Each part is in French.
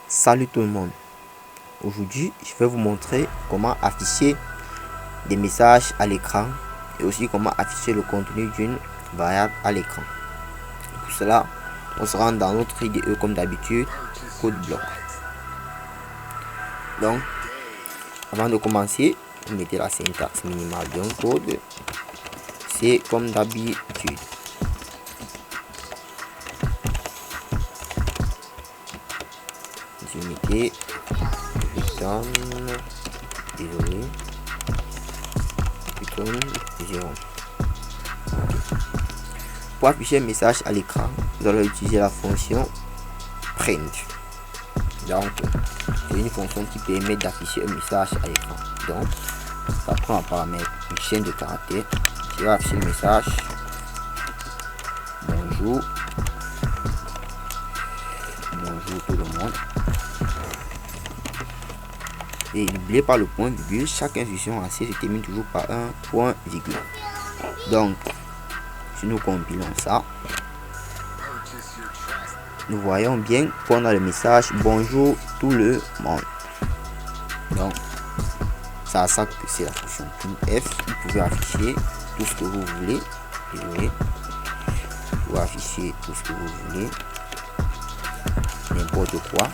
Salut tout le monde. Aujourd'hui, je vais vous montrer comment afficher des messages à l'écran et aussi comment afficher le contenu d'une variable à l'écran. Pour cela, on se rend dans notre IDE comme d'habitude, code bloc. Donc, avant de commencer, vous mettez la syntaxe minimale d'un code. C'est comme d'habitude. Je mettez return, désolé, return 0. Pour afficher un message à l'écran, nous allons utiliser la fonction print. Donc, c'est une fonction qui permet d'afficher un message à l'écran. Donc, ça prend en paramètre une chaîne de caractères. Je vais afficher le message. Bonjour. Bonjour tout le monde. Et n'oubliez pas le point virgule, chaque instruction AC se termine toujours par un point virgule. Donc, si nous compilons ça, nous voyons bien qu'on a le message bonjour tout le monde. Donc, ça a ça que c'est la fonction printf. Vous pouvez afficher tout ce que vous voulez. Désolé. Vous pouvez afficher tout ce que vous voulez. N'importe quoi.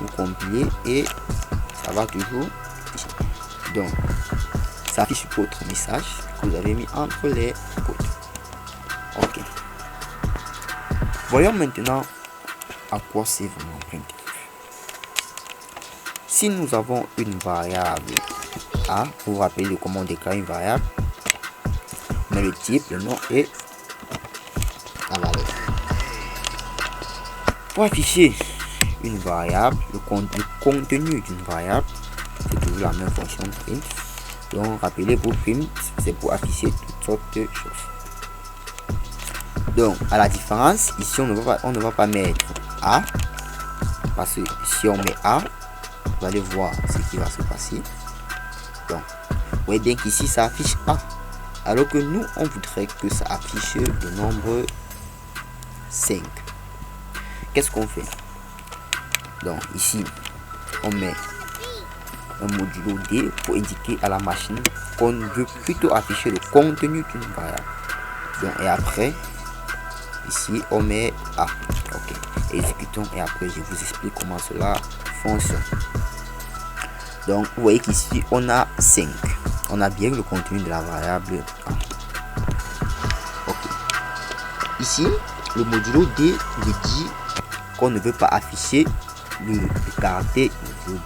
Vous compilez et ça va toujours. Donc, ça affiche votre message que vous avez mis entre les côtes. Ok. Voyons maintenant à quoi c'est vraiment printf. Si nous avons une variable A, vous vous rappelez de comment on déclare une variable, mais le type, le nom et la valeur. Pour afficher une variable, le contenu d'une variable, c'est toujours la même fonction print. Donc rappelez-vous, print, c'est pour afficher toutes sortes de choses. Donc à la différence, ici on ne va pas mettre A, parce que si on met A, vous allez voir ce qui va se passer. Donc vous voyez bien qu'ici ça affiche A, alors que nous on voudrait que ça affiche le nombre 5. Qu'est-ce qu'on fait? Donc ici on met un modulo D pour indiquer à la machine qu'on veut plutôt afficher le contenu d'une variable. Donc, et après ici on met A. Ok, exécutons et après je vous explique comment cela fonctionne. Donc vous voyez qu'ici on a 5, on a bien le contenu de la variable A. Ok, ici le modulo D nous dit qu'on ne veut pas afficher le caractère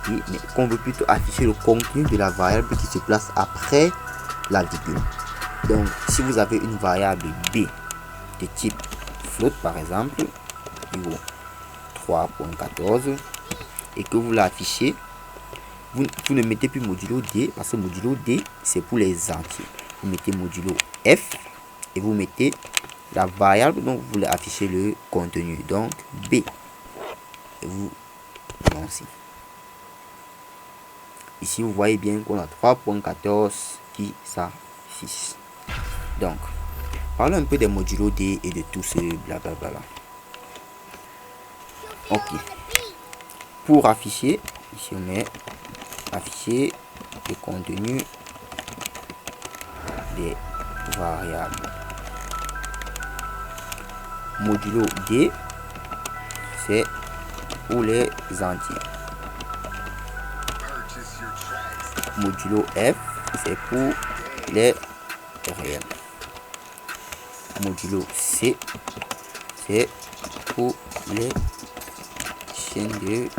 D, mais qu'on veut plutôt afficher le contenu de la variable qui se place après la virgule. Donc si vous avez une variable B de type float par exemple, niveau 3.14, et que vous l'affichez, vous ne mettez plus modulo D, parce que modulo D c'est pour les entiers. Vous mettez modulo F et vous mettez la variable dont vous voulez afficher le contenu, donc B, et vous lancez. Ici vous voyez bien qu'on a 3.14 qui s'affiche. Donc parlons un peu des modulos D et de tout ce blablabla. Ok, pour afficher, ici on met afficher le contenu des variables. Modulo D c'est pour les entiers. Modulo F c'est pour les réels. Modulo C c'est pour les chaînes de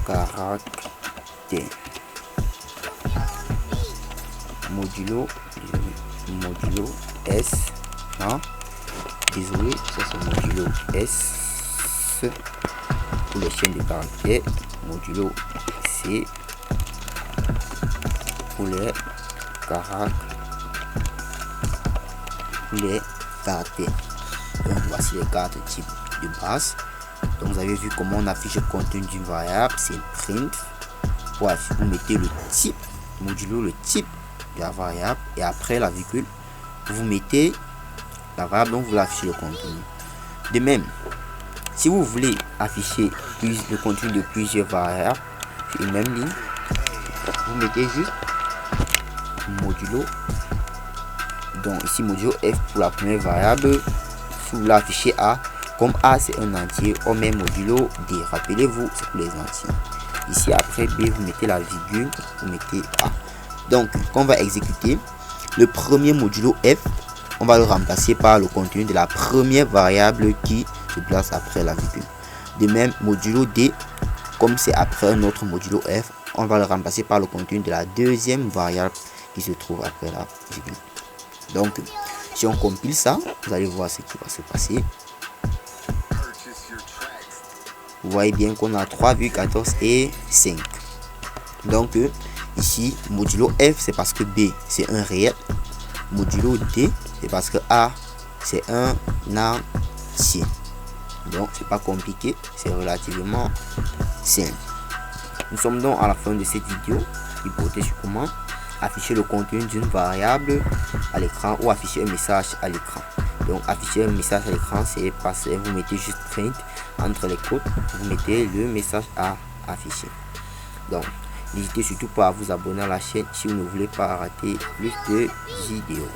caractères. Modulo S, non, désolé, ça c'est modulo S pour les chaînes de caractères. Modulo C pour les caractères. Donc voici les quatre types de base. Donc vous avez vu comment on affiche le contenu d'une variable, c'est print. Vous mettez le type, modulo le type de la variable, et après la virgule, vous mettez la variable dont vous voulez afficher le contenu. De même, Si vous voulez afficher le contenu de plusieurs variables sur une même ligne, vous mettez juste modulo. Donc ici modulo f pour la première variable. Si vous voulez afficher a, comme a c'est un entier, on met modulo d. Rappelez-vous, c'est pour les entiers. Ici après b, vous mettez la virgule, vous mettez a. Donc quand on va exécuter le premier modulo f, on va le remplacer par le contenu de la première variable qui se place après la virgule. De même, modulo d, comme c'est après un autre modulo f, on va le remplacer par le contenu de la deuxième variable qui se trouve après la virgule. Donc si on compile ça, vous allez voir ce qui va se passer. Vous voyez bien qu'on a 3,14 et 5. Donc ici modulo f c'est parce que b c'est un réel, modulo d c'est parce que a c'est un entier. Donc c'est pas compliqué, c'est relativement simple. Nous sommes donc à la fin de cette vidéo qui portait sur comment afficher le contenu d'une variable à l'écran ou afficher un message à l'écran. Donc afficher un message à l'écran, c'est parce que vous mettez juste print entre les côtes, vous mettez le message à afficher. Donc n'hésitez surtout pas à vous abonner à la chaîne si vous ne voulez pas rater plus de vidéos.